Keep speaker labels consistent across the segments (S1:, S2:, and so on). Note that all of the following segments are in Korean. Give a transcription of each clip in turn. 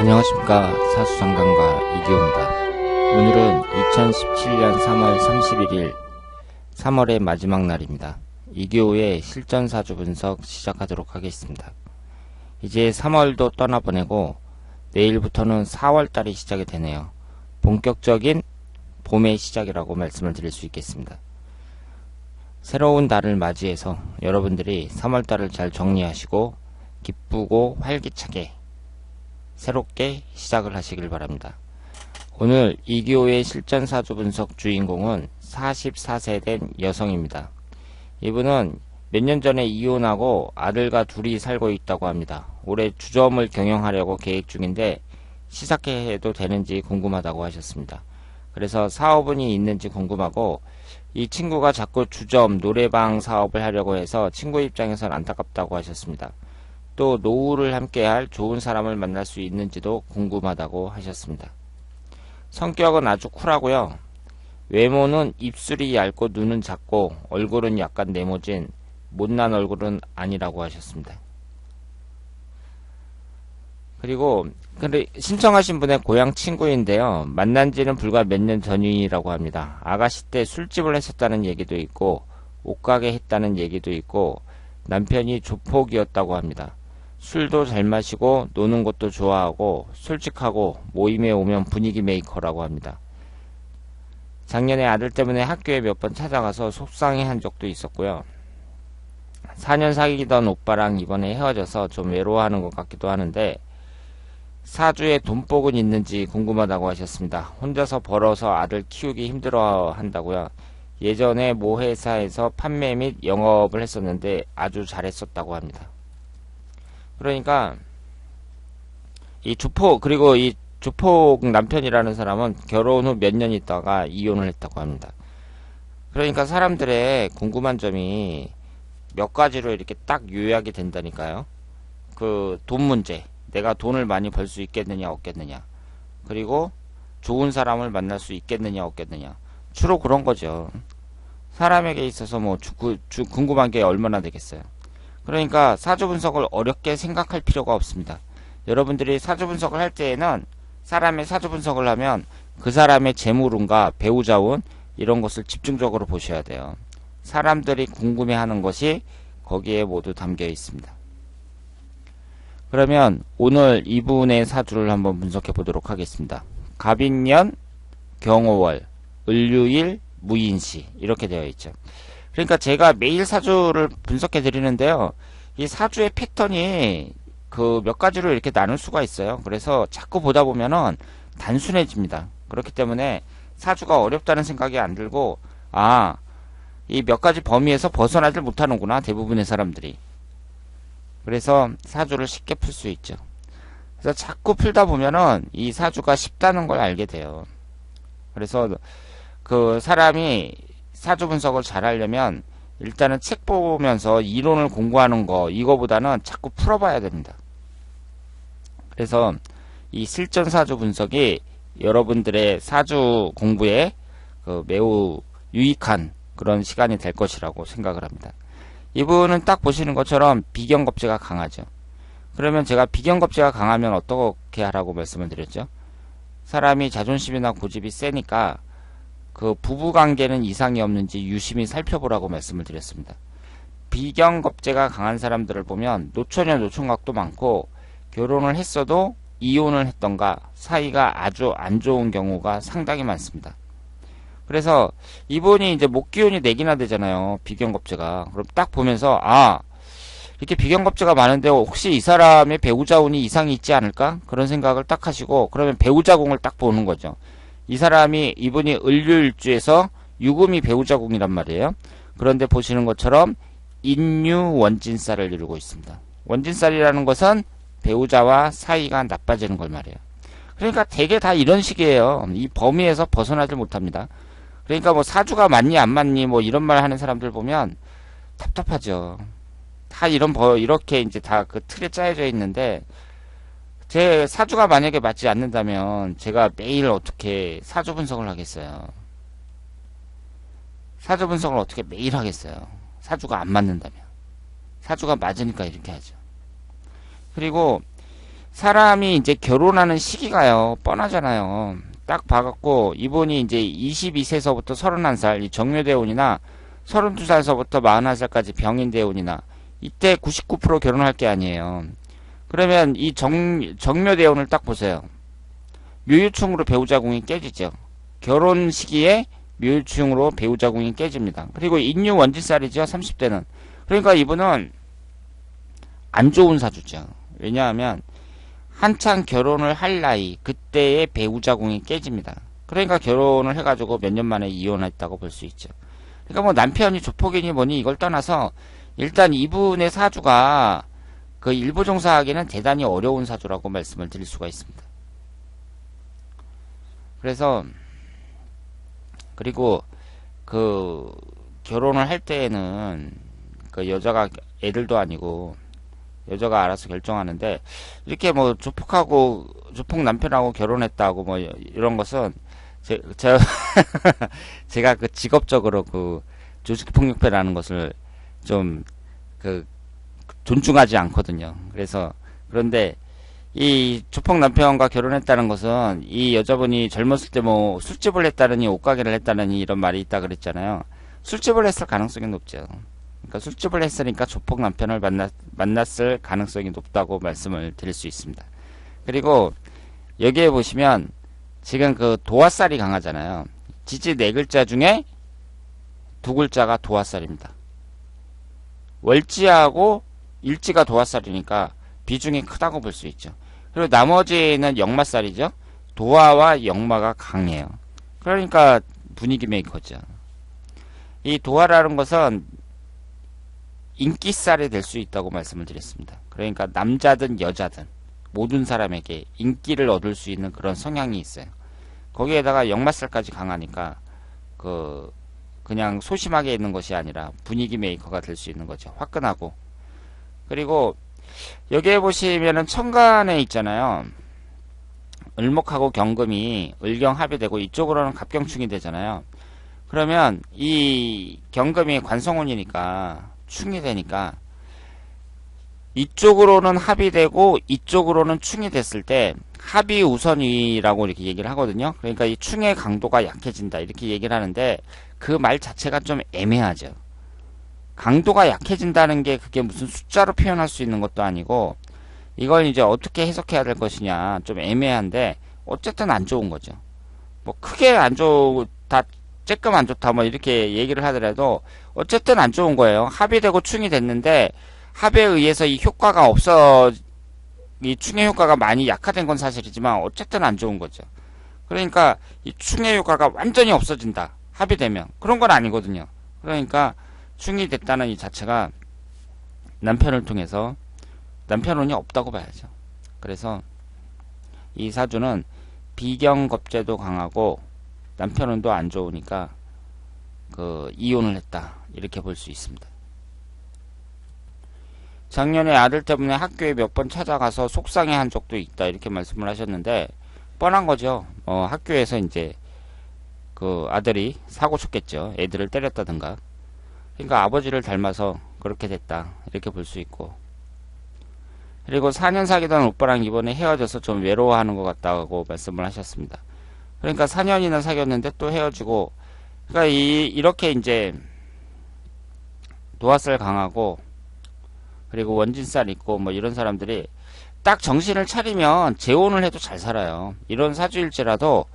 S1: 안녕하십니까. 사수장관과 이기호입니다. 오늘은 2017년 3월 31일 3월의 마지막 날입니다. 이기호의 실전 사주 분석 시작하도록 하겠습니다. 이제 3월도 떠나보내고 내일부터는 4월달이 시작이 되네요. 본격적인 봄의 시작이라고 말씀을 드릴 수 있겠습니다. 새로운 달을 맞이해서 여러분들이 3월달을 잘 정리하시고 기쁘고 활기차게 새롭게 시작을 하시길 바랍니다. 오늘 이기호의 실전 사주 분석 주인공은 44세 된 여성입니다. 이분은 몇 년 전에 이혼하고 아들과 둘이 살고 있다고 합니다. 올해 주점을 경영하려고 계획 중인데 시작해도 되는지 궁금하다고 하셨습니다. 그래서 사업운이 있는지 궁금하고, 이 친구가 자꾸 주점, 노래방 사업을 하려고 해서 친구 입장에선 안타깝다고 하셨습니다. 또 노후를 함께할 좋은 사람을 만날 수 있는지도 궁금하다고 하셨습니다. 성격은 아주 쿨하고요. 외모는 입술이 얇고 눈은 작고 얼굴은 약간 네모진 못난 얼굴은 아니라고 하셨습니다. 그리고 신청하신 분의 고향 친구인데요. 만난 지는 불과 몇 년 전이라고 합니다. 아가씨 때 술집을 했었다는 얘기도 있고 옷가게 했다는 얘기도 있고 남편이 조폭이었다고 합니다. 술도 잘 마시고 노는 것도 좋아하고 솔직하고 모임에 오면 분위기 메이커라고 합니다. 작년에 아들 때문에 학교에 몇 번 찾아가서 속상해한 적도 있었고요. 4년 사귀던 오빠랑 이번에 헤어져서 좀 외로워하는 것 같기도 하는데 사주에 돈복은 있는지 궁금하다고 하셨습니다. 혼자서 벌어서 아들 키우기 힘들어 한다고요. 예전에 모 회사에서 판매 및 영업을 했었는데 아주 잘했었다고 합니다. 그러니까 이 조폭, 그리고 이 조폭 남편이라는 사람은 결혼 후 몇 년 있다가 이혼을 했다고 합니다. 그러니까 사람들의 궁금한 점이 몇 가지로 이렇게 딱 요약이 된다니까요. 그 돈 문제, 내가 돈을 많이 벌 수 있겠느냐 없겠느냐, 그리고 좋은 사람을 만날 수 있겠느냐 없겠느냐, 주로 그런 거죠. 사람에게 있어서 뭐 궁금한 게 얼마나 되겠어요. 그러니까 사주 분석을 어렵게 생각할 필요가 없습니다. 여러분들이 사주 분석을 할 때에는 사람의 사주 분석을 하면 그 사람의 재물운과 배우자운 이런 것을 집중적으로 보셔야 돼요. 사람들이 궁금해하는 것이 거기에 모두 담겨 있습니다. 그러면 오늘 이분의 사주를 한번 분석해 보도록 하겠습니다. 갑인년, 경호월, 을유일, 무인시 이렇게 되어 있죠. 그러니까 제가 매일 사주를 분석해 드리는데요. 이 사주의 패턴이 그 몇 가지로 이렇게 나눌 수가 있어요. 그래서 자꾸 보다 보면은 단순해집니다. 그렇기 때문에 사주가 어렵다는 생각이 안 들고, 이 몇 가지 범위에서 벗어나질 못하는구나, 대부분의 사람들이. 그래서 사주를 쉽게 풀 수 있죠. 그래서 자꾸 풀다 보면은 이 사주가 쉽다는 걸 알게 돼요. 그래서 그 사람이 사주 분석을 잘 하려면 일단은 책 보면서 이론을 공부하는 거, 이거보다는 자꾸 풀어봐야 됩니다. 그래서 이 실전 사주 분석이 여러분들의 사주 공부에 매우 유익한 그런 시간이 될 것이라고 생각을 합니다. 이분은 딱 보시는 것처럼 비견겁제가 강하죠. 그러면 제가 비견겁제가 강하면 어떻게 하라고 말씀을 드렸죠? 사람이 자존심이나 고집이 세니까 그 부부관계는 이상이 없는지 유심히 살펴보라고 말씀을 드렸습니다. 비견겁제가 강한 사람들을 보면 노처녀 노총각도 많고 결혼을 했어도 이혼을 했던가 사이가 아주 안 좋은 경우가 상당히 많습니다. 그래서 이분이 이제 목기운이 4개나 되잖아요. 비견겁제가. 그럼 딱 보면서 이렇게 비견겁제가 많은데 혹시 이 사람의 배우자운이 이상이 있지 않을까? 그런 생각을 딱 하시고, 그러면 배우자궁을 딱 보는 거죠. 이분이 을유일주에서 유금이 배우자궁이란 말이에요. 그런데 보시는 것처럼 인유 원진살을 이루고 있습니다. 원진살이라는 것은 배우자와 사이가 나빠지는 걸 말이에요. 그러니까 대개 다 이런 식이에요. 이 범위에서 벗어나질 못합니다. 그러니까 뭐 사주가 맞니 안 맞니 뭐 이런 말 하는 사람들 보면 답답하죠. 다 이렇게 이제 다 그 틀에 짜여져 있는데, 제 사주가 만약에 맞지 않는다면 제가 매일 어떻게 사주 분석을 하겠어요. 사주 분석을 어떻게 매일 하겠어요. 사주가 안 맞는다면. 사주가 맞으니까 이렇게 하죠. 그리고 사람이 이제 결혼하는 시기가요, 뻔하잖아요. 딱 봐갖고, 이분이 이제 22세서부터 31살, 이 정묘대운이나 32살서부터 41살까지 병인대운이나, 이때 99% 결혼할 게 아니에요. 그러면 이 정묘대운을 딱 보세요. 묘유충으로 배우자궁이 깨지죠. 결혼 시기에 묘유충으로 배우자궁이 깨집니다. 그리고 인유 원진살이죠, 30대는. 그러니까 이분은 안 좋은 사주죠. 왜냐하면 한창 결혼을 할 나이, 그때의 배우자궁이 깨집니다. 그러니까 결혼을 해가지고 몇 년 만에 이혼했다고 볼 수 있죠. 그러니까 뭐 남편이 조폭이니 뭐니 이걸 떠나서 일단 이분의 사주가 그 일부 종사하기는 대단히 어려운 사주라고 말씀을 드릴 수가 있습니다. 그래서 그리고 그 결혼을 할 때에는 그 여자가 애들도 아니고 여자가 알아서 결정하는데, 이렇게 뭐 조폭 남편하고 결혼했다고 뭐 이런 것은 제가 그 직업적으로 그 조직폭력배라는 것을 좀 그 존중하지 않거든요. 그래서 그런데 이 조폭 남편과 결혼했다는 것은 이 여자분이 젊었을 때 뭐 술집을 했다느니 옷가게를 했다느니 이런 말이 있다 그랬잖아요. 술집을 했을 가능성이 높죠. 그러니까 술집을 했으니까 조폭 남편을 만났을 가능성이 높다고 말씀을 드릴 수 있습니다. 그리고 여기에 보시면 지금 그 도화살이 강하잖아요. 지지 4글자 중에 2글자가 도화살입니다. 월지하고 일지가 도화살이니까 비중이 크다고 볼 수 있죠. 그리고 나머지는 역마살이죠. 도화와 역마가 강해요. 그러니까 분위기 메이커죠. 이 도화라는 것은 인기살이 될 수 있다고 말씀을 드렸습니다. 그러니까 남자든 여자든 모든 사람에게 인기를 얻을 수 있는 그런 성향이 있어요. 거기에다가 역마살까지 강하니까 그냥 소심하게 있는 것이 아니라 분위기 메이커가 될 수 있는 거죠. 화끈하고. 그리고 여기에 보시면은 천간에 있잖아요. 을목하고 경금이 을경합이 되고 이쪽으로는 갑경충이 되잖아요. 그러면 이 경금이 관성운이니까 충이 되니까 이쪽으로는 합이 되고 이쪽으로는 충이 됐을 때 합이 우선이라고 이렇게 얘기를 하거든요. 그러니까 이 충의 강도가 약해진다 이렇게 얘기를 하는데 그 말 자체가 좀 애매하죠. 강도가 약해진다는 게 그게 무슨 숫자로 표현할 수 있는 것도 아니고 이걸 이제 어떻게 해석해야 될 것이냐 좀 애매한데 어쨌든 안 좋은 거죠. 뭐 크게 안 좋다, 쬐끔 안 좋다 뭐 이렇게 얘기를 하더라도 어쨌든 안 좋은 거예요. 합이 되고 충이 됐는데 합에 의해서 이 효과가 이 충의 효과가 많이 약화된 건 사실이지만 어쨌든 안 좋은 거죠. 그러니까 이 충의 효과가 완전히 없어진다. 합이 되면 그런 건 아니거든요. 그러니까 충이 됐다는 이 자체가 남편을 통해서 남편운이 없다고 봐야죠. 그래서 이 사주는 비경겁제도 강하고 남편운도 안 좋으니까 이혼을 했다 이렇게 볼 수 있습니다. 작년에 아들 때문에 학교에 몇 번 찾아가서 속상해한 적도 있다 이렇게 말씀을 하셨는데 뻔한 거죠. 학교에서 이제 그 아들이 사고 쳤겠죠. 애들을 때렸다든가. 그러니까 아버지를 닮아서 그렇게 됐다 이렇게 볼 수 있고, 그리고 4년 사귀던 오빠랑 이번에 헤어져서 좀 외로워하는 것 같다고 말씀을 하셨습니다. 그러니까 4년이나 사귀었는데 또 헤어지고, 그러니까 이렇게 이제 도화살 강하고 그리고 원진살 있고 뭐 이런 사람들이 딱 정신을 차리면 재혼을 해도 잘 살아요. 이런 사주일지라도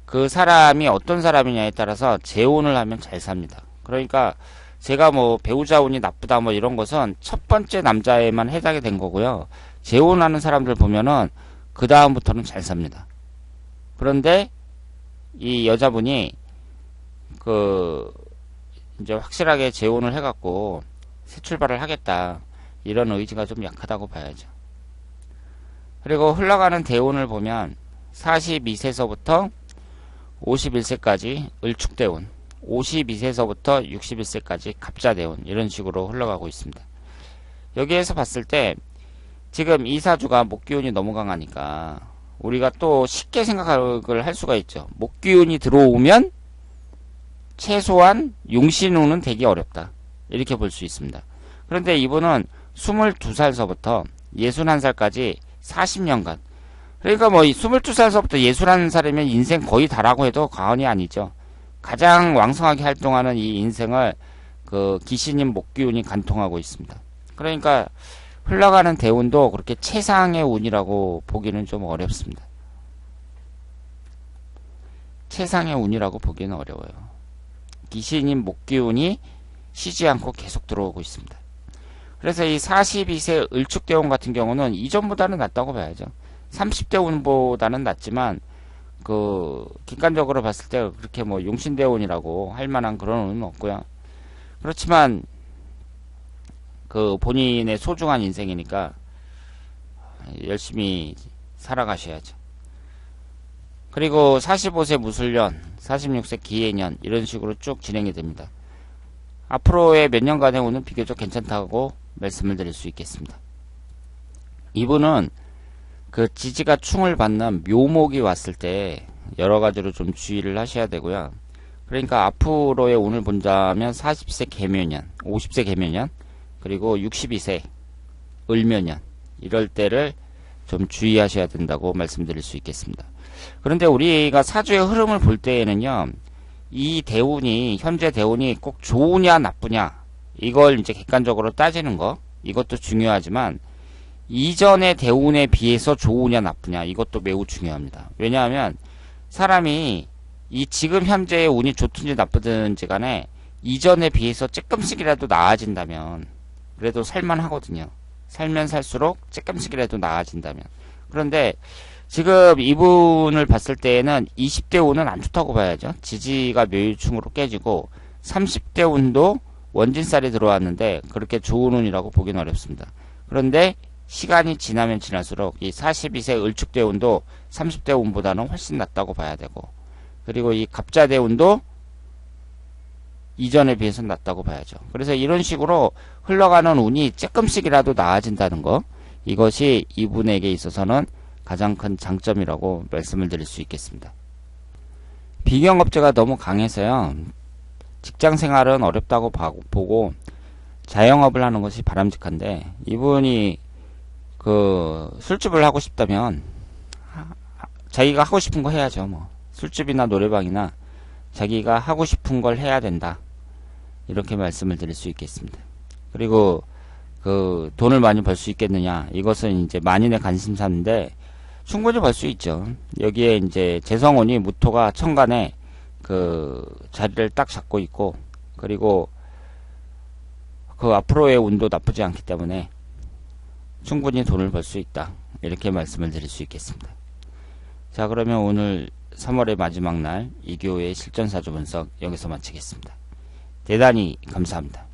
S1: 그 사람이 어떤 사람이냐에 따라서 재혼을 하면 잘 삽니다. 그러니까 제가 뭐 배우자 운이 나쁘다 뭐 이런 것은 첫 번째 남자에만 해당이 된 거고요. 재혼하는 사람들 보면은 그 다음부터는 잘 삽니다. 그런데 이 여자분이 이제 확실하게 재혼을 해갖고 새 출발을 하겠다 이런 의지가 좀 약하다고 봐야죠. 그리고 흘러가는 대운을 보면 42세서부터 51세까지 을축대운, 52세서부터 61세까지 갑자대운 이런 식으로 흘러가고 있습니다. 여기에서 봤을 때 지금 이 사주가 목기운이 너무 강하니까 우리가 또 쉽게 생각을 할 수가 있죠. 목기운이 들어오면 최소한 용신운은 되기 어렵다 이렇게 볼 수 있습니다. 그런데 이분은 22살서부터 61살까지 40년간. 그러니까 뭐 22살서부터 예술하는 사람이면 인생 거의 다라고 해도 과언이 아니죠. 가장 왕성하게 활동하는 이 인생을 그 기신인 목기운이 관통하고 있습니다. 그러니까 흘러가는 대운도 그렇게 최상의 운이라고 보기는 좀 어렵습니다. 최상의 운이라고 보기는 어려워요. 기신인 목기운이 쉬지 않고 계속 들어오고 있습니다. 그래서 이 42세 을축대운 같은 경우는 이전보다는 낫다고 봐야죠. 30대 운보다는 낫지만 그 객관적으로 봤을 때 그렇게 뭐 용신대운이라고 할 만한 그런 운은 없고요. 그렇지만 그 본인의 소중한 인생이니까 열심히 살아가셔야죠. 그리고 45세 무술년, 46세 기해년 이런 식으로 쭉 진행이 됩니다. 앞으로의 몇 년간의 운은 비교적 괜찮다고 말씀을 드릴 수 있겠습니다. 이분은 그 지지가 충을 받는 묘목이 왔을 때 여러 가지로 좀 주의를 하셔야 되고요. 그러니까 앞으로의 운을 본다면 40세 개묘년, 50세 개묘년, 그리고 62세 을묘년 이럴 때를 좀 주의하셔야 된다고 말씀드릴 수 있겠습니다. 그런데 우리가 사주의 흐름을 볼 때에는요, 이 대운이 현재 대운이 꼭 좋으냐 나쁘냐 이걸 이제 객관적으로 따지는 거 이것도 중요하지만 이전의 대운에 비해서 좋으냐 나쁘냐 이것도 매우 중요합니다. 왜냐하면 사람이 이 지금 현재의 운이 좋든지 나쁘든지 간에 이전에 비해서 조금씩이라도 나아진다면 그래도 살만하거든요. 살면 살수록 조금씩이라도 나아진다면. 그런데 지금 이분을 봤을 때에는 20대 운은 안 좋다고 봐야죠. 지지가 묘일충으로 깨지고 30대 운도 원진살이 들어왔는데 그렇게 좋은 운이라고 보기는 어렵습니다. 그런데 시간이 지나면 지날수록 이 42세 을축대운도 30대 운보다는 훨씬 낫다고 봐야 되고, 그리고 이 갑자대운도 이전에 비해서 낫다고 봐야죠. 그래서 이런 식으로 흘러가는 운이 조금씩이라도 나아진다는 거, 이것이 이분에게 있어서는 가장 큰 장점이라고 말씀을 드릴 수 있겠습니다. 비경업제가 너무 강해서요, 직장생활은 어렵다고 보고 자영업을 하는 것이 바람직한데, 이분이 그 술집을 하고 싶다면 자기가 하고 싶은 거 해야죠. 뭐 술집이나 노래방이나 자기가 하고 싶은 걸 해야 된다, 이렇게 말씀을 드릴 수 있겠습니다. 그리고 그 돈을 많이 벌 수 있겠느냐, 이것은 이제 만인의 관심사인데 충분히 벌 수 있죠. 여기에 이제 재성운이 무토가 천간에 그 자리를 딱 잡고 있고, 그리고 그 앞으로의 운도 나쁘지 않기 때문에 충분히 돈을 벌 수 있다, 이렇게 말씀을 드릴 수 있겠습니다. 자, 그러면 오늘 3월의 마지막 날 이교의 실전사주 분석 여기서 마치겠습니다. 대단히 감사합니다.